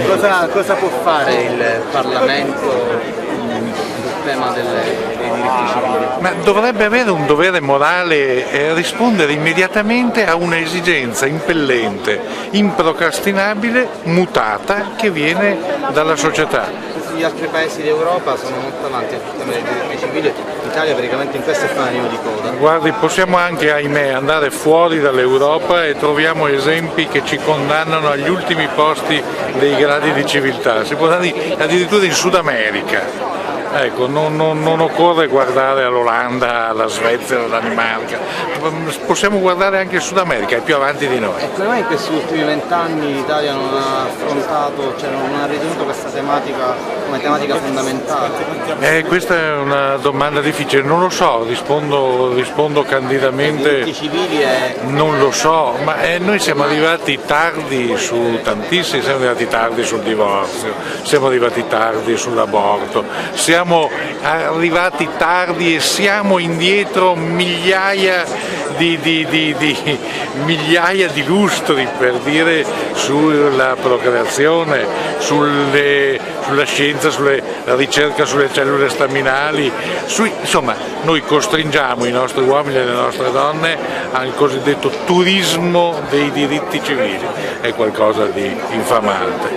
Cosa può fare il Parlamento sul tema dei diritti civili? Ma dovrebbe avere un dovere morale e rispondere immediatamente a un'esigenza impellente, improcrastinabile, mutata, che viene dalla società. Gli altri paesi d'Europa sono molto avanti sul tema dei diritti civili, l'Italia praticamente in questo è fanalino di coda. Guardi, possiamo anche, ahimè, andare fuori dall'Europa e troviamo esempi che ci condannano agli ultimi posti dei gradi di civiltà. Si può andare addirittura in Sud America. Ecco, non occorre guardare all'Olanda, alla Svezia, alla Danimarca, possiamo guardare anche il Sud America, è più avanti di noi. E come mai in questi ultimi 20 anni l'Italia non ha affrontato, cioè non ha ritenuto questa tematica come tematica fondamentale? Questa è una domanda difficile, non lo so, rispondo candidamente. I diritti civili non lo so, ma noi siamo arrivati tardi su tantissimi, siamo arrivati tardi sul divorzio, siamo arrivati tardi sull'aborto, siamo arrivati tardi e siamo indietro migliaia di lustri, per dire, sulla procreazione, sulla scienza, sulla ricerca sulle cellule staminali, insomma noi costringiamo i nostri uomini e le nostre donne al cosiddetto turismo dei diritti civili, è qualcosa di infamante.